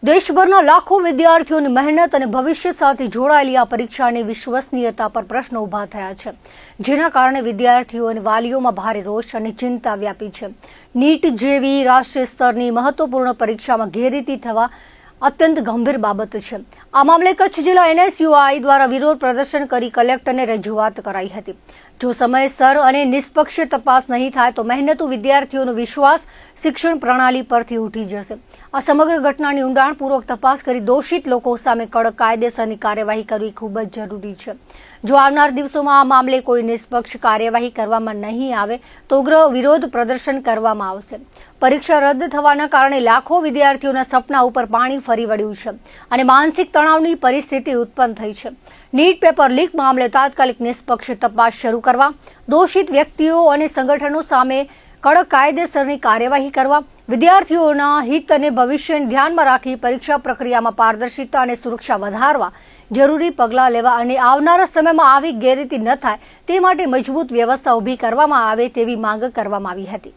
દેશભરના લાખો વિદ્યાર્થીઓની મહેનત અને ભવિષ્ય સાથે જોડાયેલી આ પરીક્ષાની વિશ્વસનીયતા પર પ્રશ્નો ઉભા થયા છે, જેના કારણે વિદ્યાર્થીઓ અને વાલીઓમાં ભારે રોષ અને ચિંતા વ્યાપી છે. નીટ જેવી રાષ્ટ્રીય સ્તરની મહત્વપૂર્ણ પરીક્ષામાં ગેરરીતિ થવા અત્યંત ગંભીર બાબત છે. આ મામલે કચ્છ જિલ્લા NSUI દ્વારા વિરોધ પ્રદર્શન કરી કલેક્ટરને રજૂઆત કરાઈ હતી. જો સમયસર અને નિષ્પક્ષ તપાસ નહીં થાય તો મહેનતુ વિદ્યાર્થીઓનો વિશ્વાસ શિક્ષણ પ્રણાલી પરથી ઉઠી જશે. આ સમગ્ર ઘટનાની ઊંડાણપૂર્વક તપાસ કરી દોષિત લોકો સામે કડક કાયદેસરની કાર્યવાહી કરવી ખૂબ જ જરૂરી છે. જો આવનાર દિવસોમાં આ મામલે કોઈ નિષ્પક્ષ કાર્યવાહી કરવામાં નહીં આવે તો ઉગ્ર વિરોધ પ્રદર્શન કરવામાં આવશે. પરીક્ષા રદ થવાના કારણે લાખો વિદ્યાર્થીઓના સપના ઉપર પાણી ફરી વળ્યું છે અને માનસિક તણાવની પરિસ્થિતિ ઉત્પન્ન થઈ છે. નીટ પેપર લીક મામલે તાત્કાલિક નિષ્પક્ષ તપાસ શરૂ કરવા, દોષિત વ્યક્તિઓ અને સંગઠનો સામે કડક કાયદેસરની કાર્યવાહી કરવા, વિદ્યાર્થીઓના હિત અને ભવિષ્યને ધ્યાનમાં રાખી પરીક્ષા પ્રક્રિયામાં પારદર્શિતા અને સુરક્ષા વધારવા જરૂરી પગલાં લેવા અને આવનારા સમયમાં આવી ગેરરીતિ ન થાય તે માટે મજબૂત વ્યવસ્થા ઊભી કરવામાં આવે તેવી માંગ કરવામાં આવી હતી.